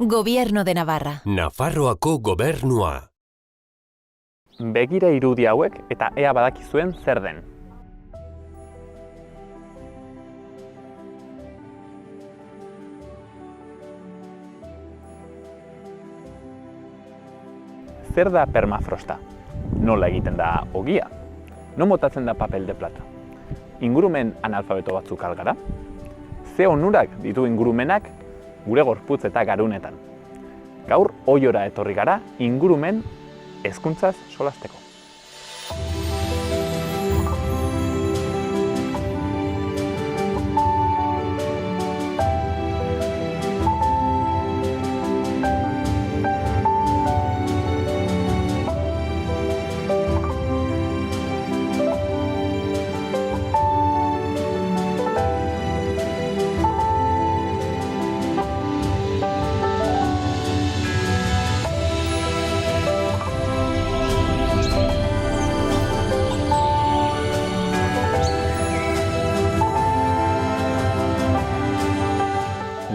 Gobierno de Navarra. Nafarroako gobernua. Begira irudi hauek eta ea badakizuen zer den. Zer da permafrosta? Nola egiten da ogia? Non botatzen da papel de plata? Ingurumen analfabeto batzuk algara? Ze onurak ditu ingurumenak gure gorputz eta garunetan? Gaur oiora etorri gara ingurumen hezkuntzaz solasteko.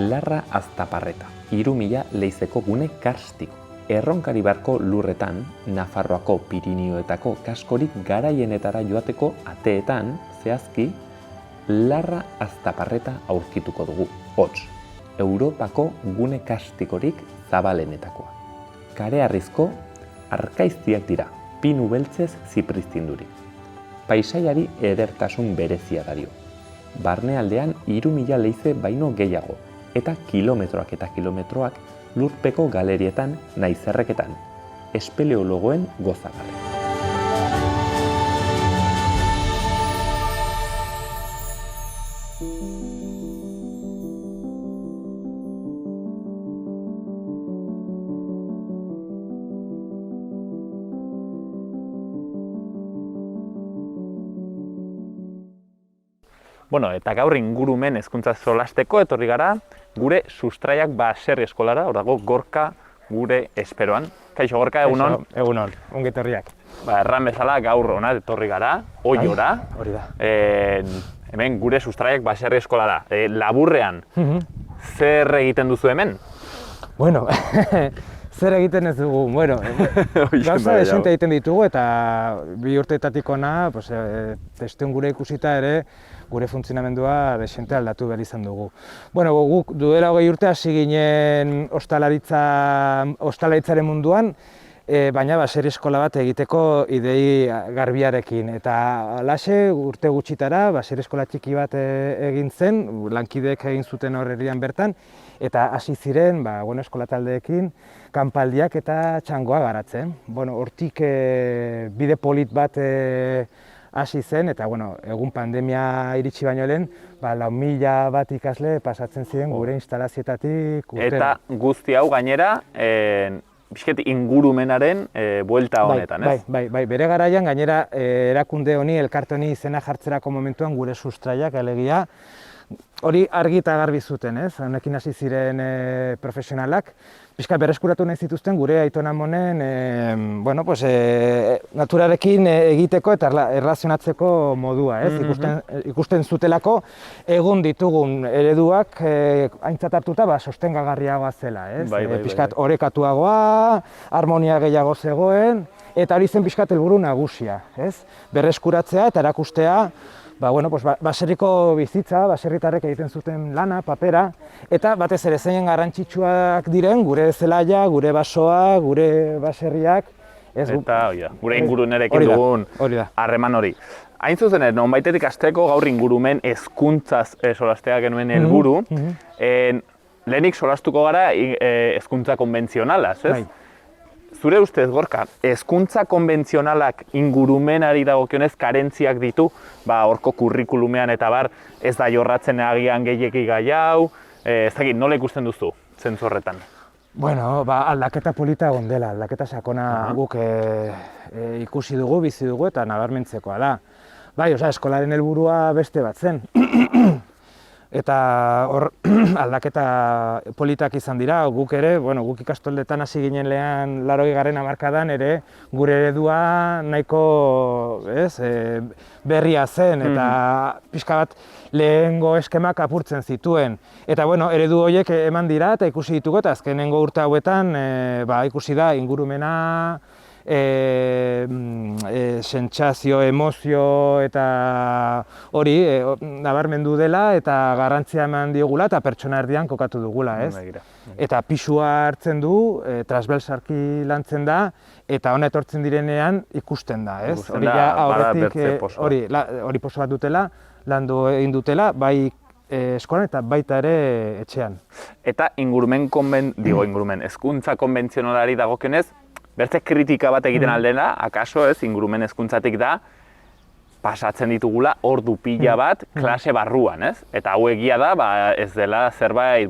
Larra Aztaparreta, 3000 leizeko gune karstiko. Erronkari barko lurretan, Nafarroako Pirinioetako kaskorik garaienetara joateko ateetan, zehazki, Larra Aztaparreta aurkituko dugu. Hots, Europako gune kastikorik zabalenetakoa. Kareharrizko arkaiztiak dira, pinu beltzez zipriztindurik. Paisaiari edertasun berezia dario. Barnealdean 3000 leize baino gehiago, eta kilometroak lurpeko galerietan nahiz erreketan, espeleologoen gozagarri. Bueno, eta gaur ingurumen hezkuntza solasteko etorri gara, gure sustraiak baserri eskolara, hor dago Gorka gure esperoan. Kaixo Gorka, egunon? Egunon, ongi etorriak. Erran bezala gaur hona etorri gara, oiora. Hori da. Hemen gure sustraiak baserri eskolara. Laburrean, zer egiten duzu hemen? Bueno, zer egiten ez dugu, bueno, gauza desente egiten ditugu eta 2 urteetatik hona, testen gure ikusita ere, gure funtzionamendua desente aldatu behar izan dugu. Bueno, guk duela 20 urte hasi ginen ostalaritzaren munduan, baina baserri eskola bat egiteko idei garbiarekin. Eta halaxe urte gutxitara baserri eskola txiki bat egin zen, lankideek egin zuten horrerian bertan, eta hasi ziren eskola taldeekin kanpaldiak eta txangoa garatzen. Hortik bide polit bat hasi zen, eta egun pandemia iritsi baino lehen, 4.000 bat ikasle pasatzen ziren gure instalazioetatik urtera. Eta guzti hau gainera, bizket ingurumenaren buelta honetan, ez? Bai, bere garaian gainera erakunde honi, elkarte honi izena jartzerako momentuan gure sustraiak, alegia, hori argi eta garbi zuten, ez? Honekin hasi ziren profesionalak, pixka berreskuratu nahi zituzten gure aitonamonen naturarekin egiteko eta erlazionatzeko modua, ez? Ikusten zutelako egun ditugun ereduak aintzat hartuta sostengagarriagoa zela, ez? Pixkat orekatuagoa, harmonia gehiago zegoen, eta hori zen pixkat helburu nagusia, ez? Berreskuratzea eta erakustea baserriko bizitza, baserritarrek egiten zuten lana, papera, eta batez ere zein garrantzitsuak diren gure zelaia, gure basoa, gure baserriak. Eta gure ingurunerekin dugun harreman hori. Hain zuzen, nonbaitetik hasteko gaur ingurumen hezkuntzaz solastea genuen helburu. Lehenik solastuko gara hezkuntza konbentzionalaz, ez? Zure ustez, Gorka, hezkuntza konbentzionalak ingurumenari dagokionez karentziak ditu, horko kurrikulumean eta ez da jorratzen agian gehiegi gai hau, ez dakit, nola ikusten duzu, zentzu horretan? Bueno, aldaketa polita egon dela, aldaketa sakona guk ikusi dugu, bizi dugu eta nabarmentzekoa da. Bai, eskolaren helburua beste bat zen. Eta hor aldaketa politak izan dira, guk ere, guk ikastoldetan hasi ginen lehen 80. hamarkadan ere gure eredua nahiko berria zen eta pixka bat lehengo eskemak apurtzen zituen. Eta eredu horiek eman dira eta ikusi ditugu eta azkenengo urte hauetan ikusi da ingurumena, sentsazio, emozio eta hori nabarmendu dela eta garrantzia eman diogula eta pertsona erdian kokatu dugula, ez? Eta pisua hartzen du, transbersalki lantzen da eta hona etortzen direnean ikusten da, ez? Hori aurretik hori poso bat dutela, landu egin dutela, bai eskolan eta baita ere etxean. Eta hezkuntza konbentzionalari dagokionez, bertze kritika bat egiten aldena, akaso ingurumen hezkuntzatik da, pasatzen ditugula ordu pila bat klase barruan, ez? Eta hau egia da, ez dela zerbait,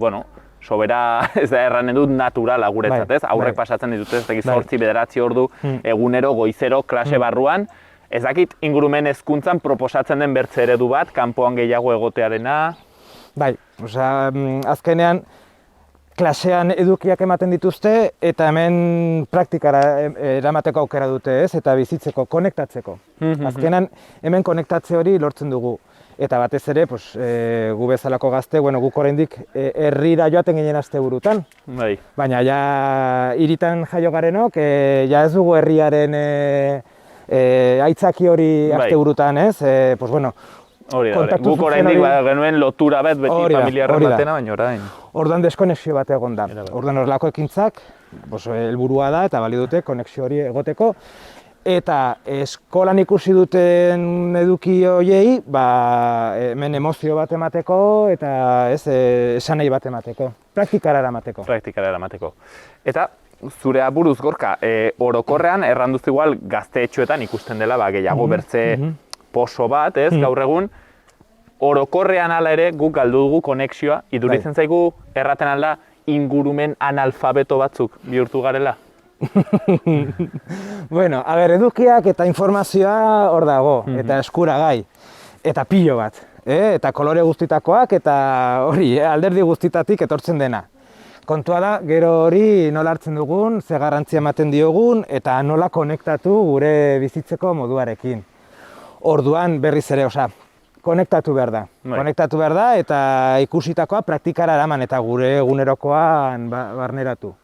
sobera, ez da erranen dut, naturala guretzat, ez? Aurrek pasatzen ditut, ez dakit 8-9 ordu egunero, goizero, klase barruan. Ez dakit ingurumen hezkuntzan proposatzen den bertze eredu bat, kanpoan gehiago egotearena? Bai, azkenean, klasean edukiak ematen dituzte eta hemen praktikara eramateko aukera dute, ez? Eta bizitzeko, konektatzeko. Azkenan hemen konektatze hori lortzen dugu. Eta batez ere, gu bezalako gazte, guk oraindik herrira joaten ginen asteburutan. Baina ja hiritan jaio garenok, ja ez dugu herriaren aitzaki hori asteburutan, ez? Hori da, guk oraindik genuen lotura bet beti familiarren batena, baina orain. Orduan deskonexio bat egon da. Orduan horrelako ekintzak, helburua da eta bali dute konexio hori egoteko. Eta eskolan ikusi duten eduki horiei, hemen emozio bat emateko eta esanai bat emateko. Praktikara eramateko. Eta zure aburuz, Gorka, orokorrean erranduz igual gazteetxoetan ikusten dela gehiago bertze poso bat, ez, gaur egun, orokorrean hala ere guk galdu dugu konexioa, iduritzen zaigu erraten alda ingurumen analfabeto batzuk bihurtu garela? Edukiak eta informazioa hor dago, eta eskuragai, eta pilo bat, eta kolore guztitakoak, eta hori, alderdi guztitatik etortzen dena. Kontua da, gero hori nola hartzen dugun, ze garrantzia ematen diogun, eta nola konektatu gure bizitzeko moduarekin. Orduan berriz ere, konektatu behar da. Konektatu behar da eta ikusitakoa praktikara eraman eta gure egunerokoan barneratu.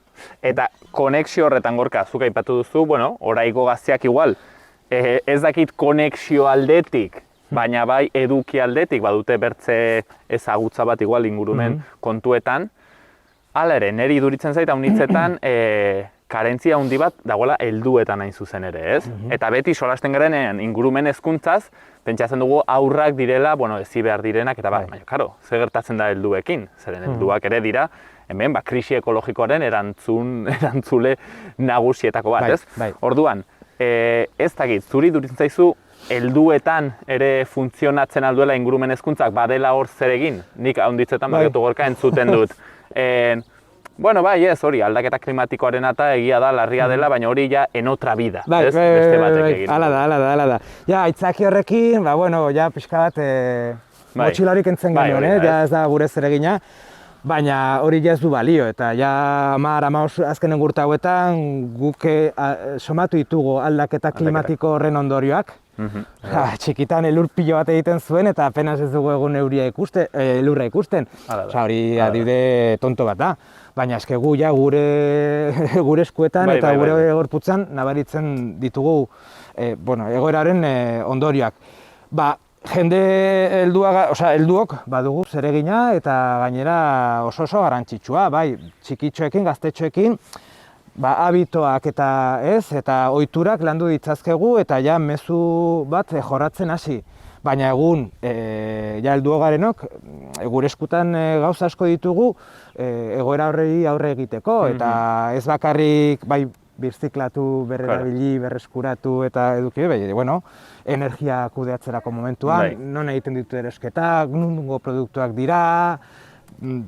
Eta konexio horretan, Gorka, zuk aipatu duzu, oraiko gazteak igual, ez dakit konexio aldetik, baina bai eduki aldetik badute bertze ezagutza bat igual ingurumen kontuetan. Hala ere, niri iduritzen zait haunitzetan karentzia handi bat dagoela helduetan hain zuzen ere, ez? Eta beti solasten garenean ingurumen hezkuntzaz, pentsatzen dugu aurrak direla, ezi behar direnak, eta baina, karo, ze gertatzen da helduekin, zeren helduak ere dira, hemen, krisi ekologikoaren erantzule nagusietako bat, ez? Orduan, ez dakit, zuri iduritzen zaizu, helduetan ere funtzionatzen alduela ingurumen hezkuntzak badela hor zer egin? Nik haunditzetan bagetu Gorka entzuten dut. Hori, aldaketa klimatikoaren eta egia da, larria dela, baina hori ja en otra vida, ez? Beste batek egin. Hala da. Ja, aitzaki horrekin, pixka bat motxilarik entzen genuen, ja ez da gure zeregina, baina hori ja ez du balio, eta ja 10 azkenen urte hauetan guk somatu ditugu aldaketa klimatiko horren ondorioak. Txikitan elur pilo bat egiten zuen eta apenas ez dugu egun elurra ikusten. Hori adibide tonto bat da. Baina eske gu ja gure eskuetan eta gure gorputzan nabaritzen ditugu egoeraren ondorioak. Jende helduok badugu zeregina eta gainera oso garrantzitsua, txikitxoekin, gaztetxoekin, habitoak eta ohiturak landu ditzazkegu eta ja mezu bat jorratzen hasi. Baina egun, heldu garenok, gure eskutan gauza asko ditugu egoera horri aurre egiteko, eta ez bakarrik birziklatu, berrerabili, berreskuratu eta eduki, energia kudeatzerako momentuan, non egiten ditu erosketak, nongo produktuak dira,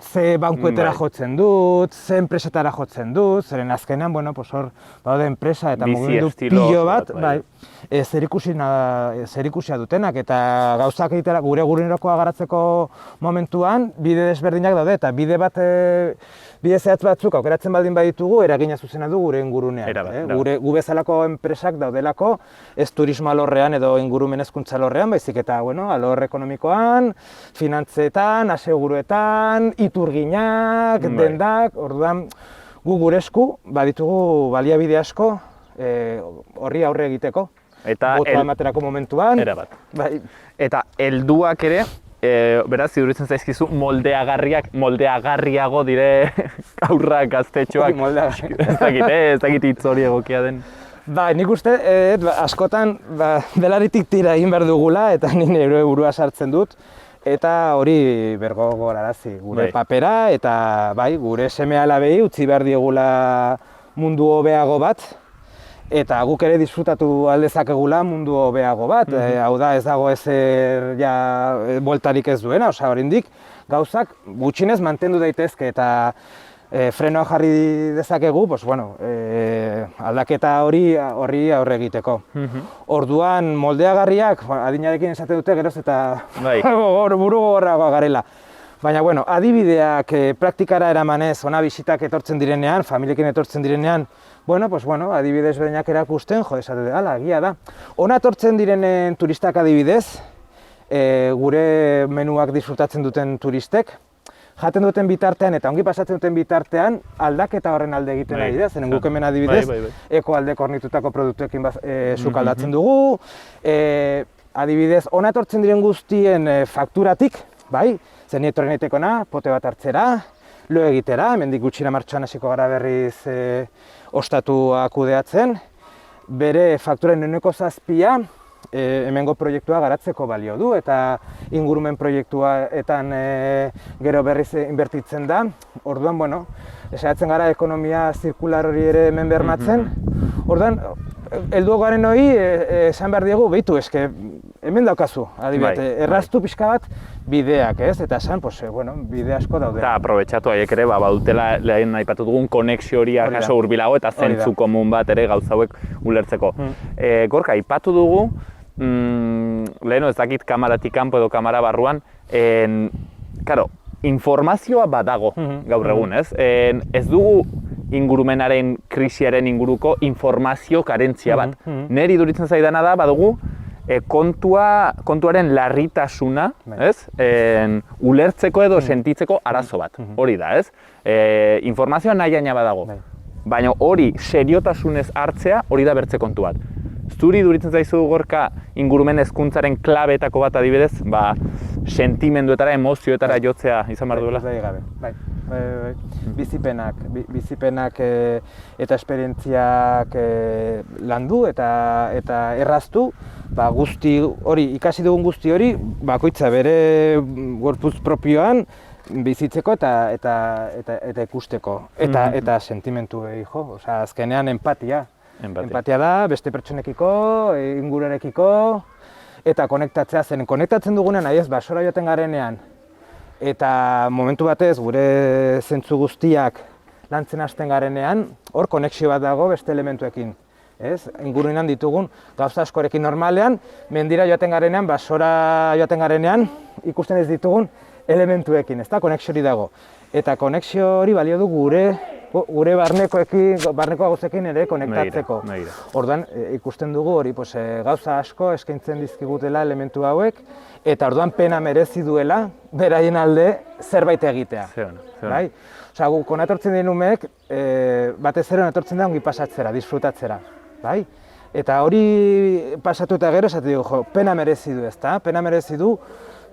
ze bankuetara jotzen dut, ze enpresetara jotzen dut, zeren azkenean, bueno, hor daude enpresa eta mugimendu pilo bat, zerikusia dutenak, eta gauzak egitera gure egunerokoa garatzeko momentuan bide desberdinak daude, eta bide zehatz batzuk aukeratzen baldin baditugu, eragina zuzena du gure ingurunean. Gu bezalako enpresak daudelako, ez turismo alorrean edo ingurumen hezkuntza alorrean, baizik eta alor ekonomikoan, finantzetan, aseguruetan, iturginak, dendak, orduan gu gure esku baditugu baliabide asko horri aurre egiteko. Botoa ematerako momentuan. Eta helduak ere, beraz, iduritzen zaizkizu, moldeagarriago dire aurrak, gaztetxoak. Ez dakit hitz hori egokia den. Nik uste, askotan belaritik tira egin behar dugula, eta nire burua sartzen dut. Eta hori bergogorarazi, gure papera, eta gure seme-alabei utzi behar diegula mundu hobeago bat, eta guk ere disfrutatu aldezakegula mundu hobeago bat. Hau da, ez dago ezer bueltarik ez duena, oraindik gauzak gutxinez mantendu daitezke, eta frenoa jarri dezakegu, aldaketa horri aurre egiteko. Orduan, moldeagarriak, adinarekin esaten dute, geroz eta buru gogorragoa garela. Baina, adibideak praktikara eramanez, ona bisitak etortzen direnean, familiekin etortzen direnean, adibidez berenak erakusten, esate ala, egia da. Ona etortzen direnen turistak adibidez, gure menuak disfrutatzen duten turistek, jaten duten bitartean eta ongi pasatzen duten bitartean aldaketa horren alde egiten ari da, zeren guk hemen adibidez ekoalde kornitutako produktuekin sukaldatzen dugu, adibidez ona etortzen diren guztien fakturatik, zen etorren eitekona, pote bat hartzera, lo egitera, hemendik gutxira martxoan hasiko gara berriz ostatua kudeatzen, bere fakturen 7% hemengo proiektua garatzeko balio du, eta ingurumen proiektuetan gero berriz inbertitzen da. Orduan, esaiatzen gara ekonomia zirkular hori ere hemen bermatzen. Orduan, heldu garen hori esan behar diegu, behitu, hemen daukazu, adibidez, erraztu pixka bat bideak, eta esan, bide asko daude. Eta aprobetxatu haiek ere, badutela lehen aipatu dugun konexio hori akaso hurbilago eta zentzu komun bat ere gauza hauek ulertzeko. Gorka, aipatu dugu, leheno ez dakit kamaratik kanpo edo kamara barruan, informazioa badago gaur egun, ez? Ez dugu ingurumenaren krisiaren inguruko informazio karentzia bat. Neri iduritzen zaidana da, badugu, kontuaren larritasuna, ez? Ulertzeko edo sentitzeko arazo bat, hori da, ez? Informazioa nahi badago, baina hori seriotasunez hartzea hori da bertze kontu bat. Zuri iduritzen zaizu, Gorka, ingurumen hezkuntzaren klabetako bat adibidez, sentimenduetara, emozioetara jotzea izan behar duela? Bizipenak eta esperientziak landu eta erraztu, guzti hori, ikasi dugun guzti hori, bakoitza bere gorputz propioan bizitzeko eta ikusteko, eta sentimentuei jo, azkenean empatia. Empatia da, beste pertsonekiko, inguruarekiko, eta konektatzea zen. Konektatzen dugunean, basora joaten garenean, eta momentu batez gure zentzu guztiak lantzen hasten garenean, hor konexio bat dago beste elementuekin. Inguruenan ditugun gauza askorekin normalean, mendira joaten garenean, basora joaten garenean, ikusten ez ditugun elementuekin, konexio hori dago. Eta konexio hori balio du gure barneko gauzekin ere konektatzeko. Orduan, ikusten dugu hori gauza asko eskaintzen dizkigutela elementu hauek, eta orduan pena merezi duela beraien alde zerbait egitea. Guk etortzen diren umeek, batez ere etortzen da ongi pasatzera, disfrutatzera. Eta hori pasatu eta gero, esate dugu, pena merezi du, ezta? Pena merezi du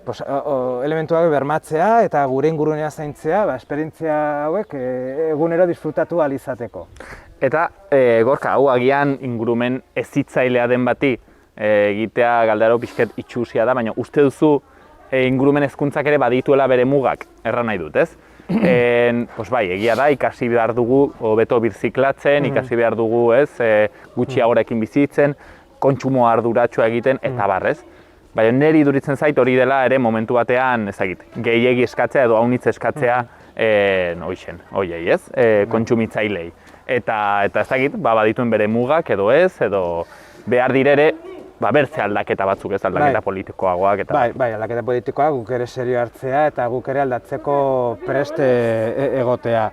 elementuak bermatzea eta gure ingurunea zaintzea, esperientzia hauek egunero disfrutatu ahal izateko. Eta, Gorka, hau agian ingurumen hezitzailea den bati egitea galdera pixket itxusia da, baina uste duzu ingurumen hezkuntzak ere badituela bere mugak, erran nahi dut, ez? Egia da, ikasi behar dugu hobeto birziklatzen, ikasi behar dugu gutxiagorekin bizitzen, kontsumo arduratsua egiten, eta barrez. Baina niri iduritzen zait hori dela ere momentu batean, ezagit, gehiegi eskatzea edo haunitz eskatzea hoiei, ez? Kontsumitzailei. Eta ezagit, badituen bere mugak edo ez, edo behar direre, bertze aldaketa batzuk, ez aldaketa politikoagoak eta... Bai, aldaketa politikoak guk ere serio hartzea eta guk ere aldatzeko prest egotea.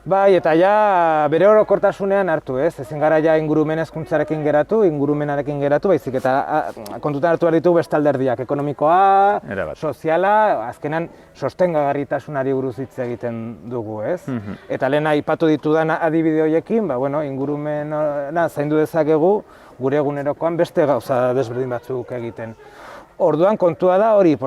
Bai, eta ja bere orokortasunean hartu, ez? Ezin gara ja ingurumen hezkuntzarekin geratu, ingurumenarekin geratu, baizik eta kontutan hartu behar ditugu beste alderdiak, ekonomikoa, soziala, azkenan sostengagarritasunari buruz hitz egiten dugu, ez? Eta lehen aipatu ditudan adibide horiekin, ingurumena zaindu dezakegu, gure egunerokoan beste gauza desberdin batzuk egiten. Orduan kontua da hori,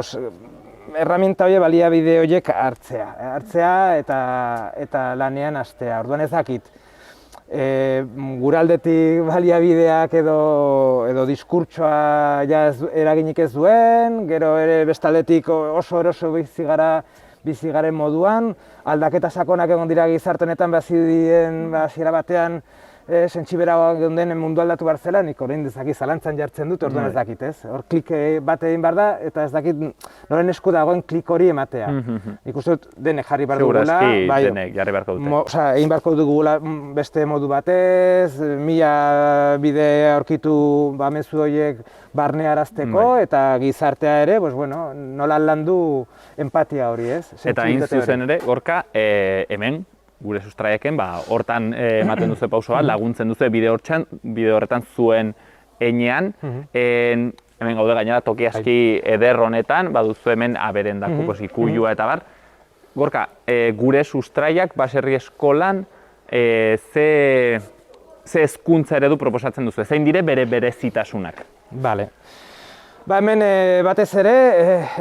erraminta horiek baliabide horiek hartzea eta lanean hastea. Orduan ez dakit, gure aldetik baliabideak edo diskurtsoa eraginik ez duen, gero ere bestaldetik oso eroso bizi garen moduan, aldaketa sakonak egon dira gizarte honetan hasiera batean sentsiberagoa geunden mundu aldatu behar zela, nik orain dezakit zalantzan jartzen dut, orduan ez dakit, ez? Hor klik bat egin behar da, eta ez dakit noren esku dagoen klik hori ematea. Nik uste dut denek jarri behar dugula. Segurazki denek jarri beharko dute. Egin beharko dugula beste modu batez, 1000 bide aurkitu mezu horiek barnearazteko, eta gizartea ere, nola landu empatia hori, ez? Eta hain zuzen ere, Gorka, hemen, gure sustraieken, hortan ematen duzu pauso bat, laguntzen duzu bide horretan zuen enean. Hemen gaude gainera toki aski eder honetan, baduzu hemen aberendako ikuilua eta bar. Gorka, gure sustraiak baserri eskolan ze hezkuntza eredu proposatzen duzu, zein dire bere berezitasunak? Bale. Hemen batez ere,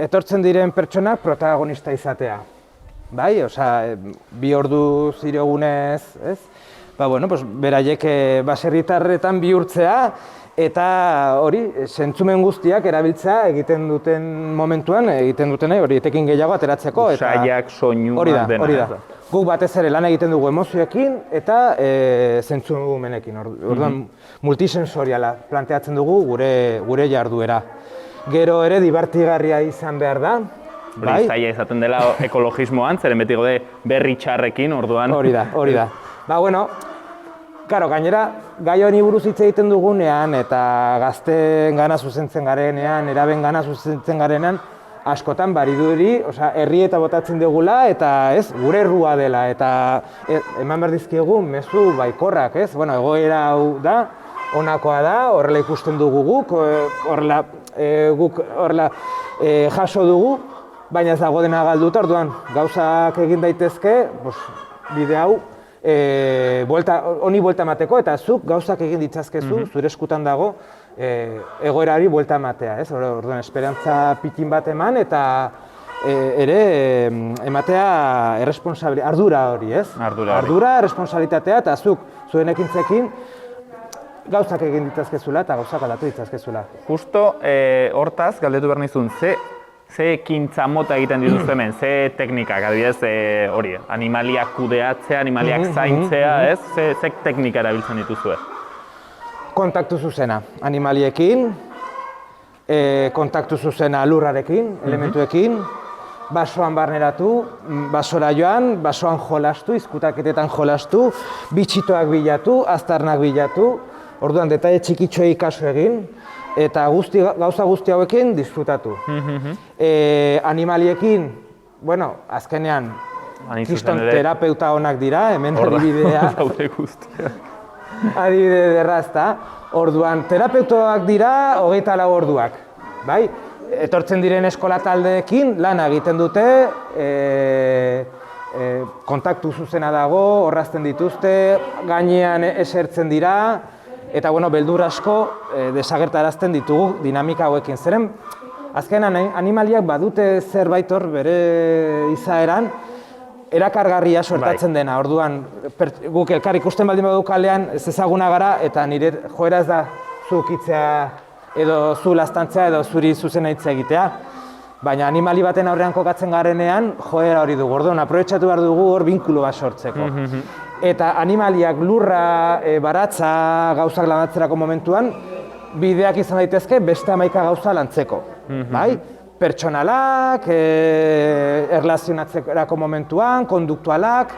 etortzen diren pertsonak protagonista izatea. Bai, bi ordu ziregunez, ez? Beraiek baserritarretan bihurtzea eta hori, zentzumen guztiak erabiltzea egiten duten momentuan, hori etekin gehiago ateratzeko. Usaiak, soinuak dena. Hori da. Guk batez ere lan egiten dugu emozioekin eta zentzumenekin. Orduan, multisensoriala planteatzen dugu gure jarduera. Gero ere, dibertigarria izan behar da. Hori zaila izaten dela ekologismoan, zeren beti gaude berri txarrekin, orduan. Hori da. Gainera, gai honi buruz hitz egiten dugunean eta gazteen gana zuzentzen garenean, eraben gana zuzentzen garenean, askotan bariduri, herri eta botatzen dugula eta ez, gure errua dela eta eman behar dizkiegu mezu baikorrak, ez? Egoera hau da, honakoa da, horrela ikusten dugu guk, horrela jaso dugu, baina ez dago dena galduta, orduan gauzak egin daitezke, bide hau honi buelta emateko eta zuk gauzak egin ditzazkezu, zure eskutan dago egoerari buelta ematea, ez? Orduan esperantza pikin bat eman eta ere ematea ardura hori, ez? Ardura, responsabilitatea eta zuen ekintzekin gauzak egin ditzazkezula eta gauzak aldatu ditzazkezula. Justo hortaz, galdetu behar nizun, ze ekintza mota egiten dituzu hemen, ze teknikak, adibidez, animaliak kudeatzea, animaliak zaintzea, ez? Ze teknika erabiltzen dituzue? Kontaktu zuzena animaliekin, kontaktu zuzena lurrarekin, elementuekin, basoan barneratu, basora joan, basoan jolastu, izkutaketetan jolastu, bitxitoak bilatu, aztarnak bilatu, orduan detaile txikitxoei kasu egin, eta gauza guzti hauekin disfrutatu. Animaliekin, azkenean, kriston terapeuta onak dira, hemen adibidea. Adibide derra ezta. Orduan, terapeutoak dira 24 orduak. Bai? Etortzen diren eskola taldeekin lan egiten dute, kontaktu zuzena dago, orrazten dituzte, gainean esertzen dira, eta beldur asko desagertarazten ditugu dinamika hauekin. Zeren, azkenan animaliak badute zerbait hor bere izaeran, erakargarria sortatzen dena. Orduan, guk elkar ikusten baldin badu kalean ez ezaguna gara, eta nire joera ez da zu ukitzea edo zu laztantzea edo zuri zuzena hitz egitea. Baina animali baten aurrean kokatzen garenean joera hori dugu. Orduan, aprobetxatu behar dugu hor binkulo bat sortzeko. Eta animaliak lurra, baratza, gauzak lanatzerako momentuan, bideak izan daitezke beste 11 gauza lantzeko. bai? Pertsonalak, erlazionatzerako momentuan, konduktualak,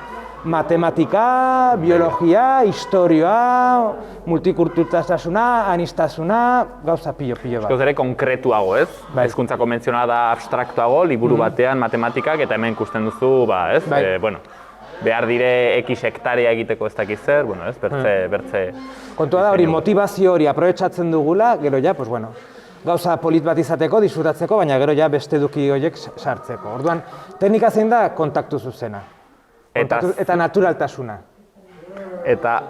matematika, biologia, historioa, multikulturaltasuna, aniztasuna, gauza pilo bat. Eskoz ere konkretuago, ez? Hezkuntza konbentzionala da abstraktuago, liburu batean matematikak, eta hemen ikusten duzu, ez? Behar dire X hektarea egiteko ez dakiz zer, ez? Bertze... Kontua da hori, motivazio hori aprobetxatzen dugula, gero ja, gauza polit bat izateko, disfrutatzeko, baina gero ja beste eduki horiek sartzeko. Orduan, teknika zein da kontaktu zuzena. Eta naturaltasuna. Eta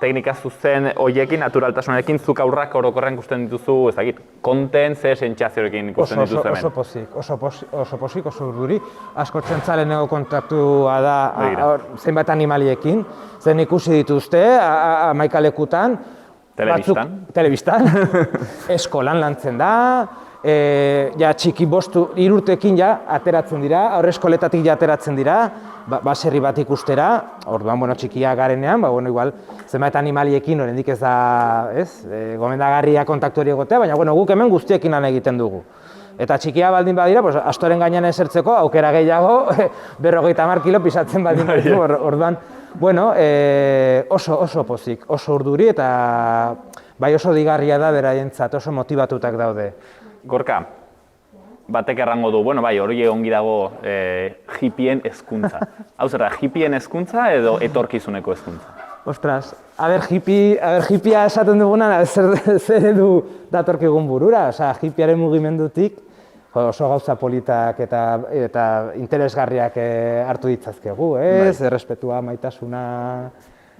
teknika zuzen horiekin, naturaltasunarekin, zuk aurrak orokorren ikusten dituzu, ez dakit, konten, ze sentsaziorekin ikusten dituzu hemen? Oso pozik, oso urduri. Asko txentzaleneko kontaktua da zenbait animaliekin, zen ikusi dituzte, amaikalekutan. Telebistan. Eskolan lantzen da, txiki 3 urtekin ateratzen dira, aurre eskoletatik ateratzen dira, baserri bat ikustera, orduan txikiak garenean, igual zenbait animaliekin oraindik ez da, gomendagarria kontaktu hori egotea, baina guk hemen guztiekin lan egiten dugu. Eta txikia baldin badira, astoren gainean esertzeko, aukera gehiago, 50 kilo pisatzen baldin baditu, orduan, oso pozik, oso urduri eta bai oso digarria da beraientzat, oso motibatutak daude. Gorka, batek errango du, hori ongi dago hippien hezkuntza. Hau zer da, hippien hezkuntza edo etorkizuneko hezkuntza? Ostras, hippia esaten dugunan, zer edu datorkigun burura, hippiaren mugimendutik oso gauza politak eta interesgarriak hartu ditzazkegu, errespetua, maitasuna,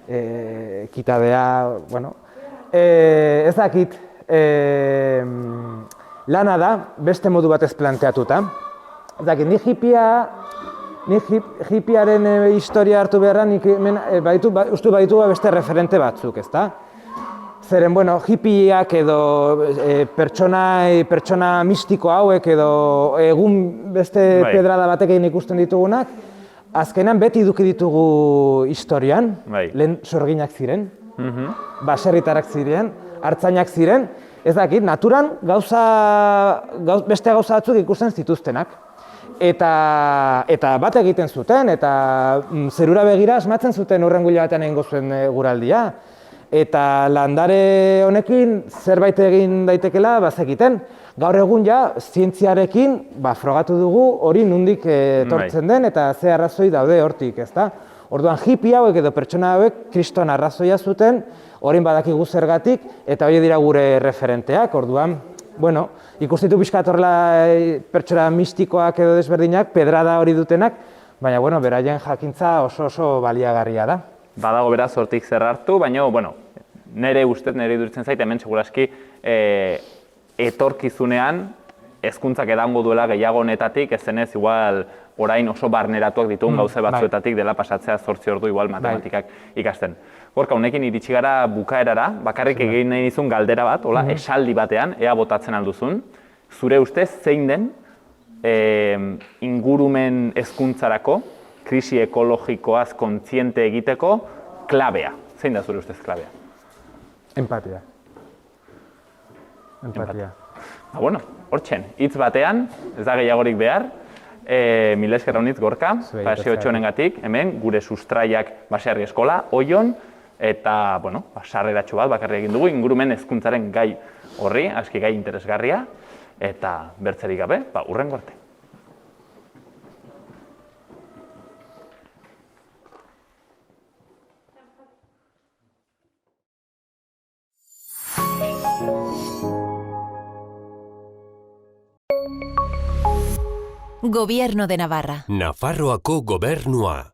ekitatea, ez dakit, lana da, beste modu batez planteatuta. Ez dakit, ni hippiaren historia hartu beharra, uste baditu beste referente batzuk, ezta? Zeren, hippiak edo pertsona mistiko hauek edo egun beste pedrada batekin ikusten ditugunak, azkenan beti eduki ditugu historian, lehen sorginak ziren, baserritarrak ziren, artzainak ziren, ez dakit, naturan beste gauza batzuk ikusten zituztenak. Eta bat egiten zuten, eta zerura begira asmatzen zuten hurrengo hilabetean egingo zuen guraldia. Eta landare honekin zerbait egin daitekela bazekiten. Gaur egun zientziarekin frogatu dugu hori nondik etortzen den eta ze arrazoi daude hortik, ezta? Orduan hippie hauek edo pertsona hauek kriston arrazoia zuten, orain badakigu zergatik eta hori dira gure referenteak. Orduan, ikustitu pixkat horrela pertsona mistikoak edo desberdinak, pedrada hori dutenak, baina beraien jakintza oso baliagarria da. Badago beraz hortik zer hartu, baina nire iduritzen zait, hemen seguraski etorkizunean hezkuntzak edango duela gehiago honetatik, ez zenez igual orain oso barneratuak ditugun gauze batzuetatik dela pasatzea 8 ordu igual matematikak ikasten. Gorka, honekin iritsi gara bukaerara, bakarrik egin nahi nizun galdera bat, esaldi batean, ea botatzen alduzun. Zure ustez zein den ingurumen hezkuntzarako, krisi ekologikoaz kontziente egiteko klabea? Zein da zure ustez klabea? Empatia. Hortxen, hitz batean, ez da gehiagorik behar, mila esker honitz Gorka, paseo honengatik, hemen gure sustraiak baserri eskola, Oion, eta, sarreratxo bat bakarri egin dugu, ingurumen hezkuntzaren gai horri, aski gai interesgarria, eta bertzerik gabe, hurrengo arte. Gobierno de Navarra. Nafarroako gobernua.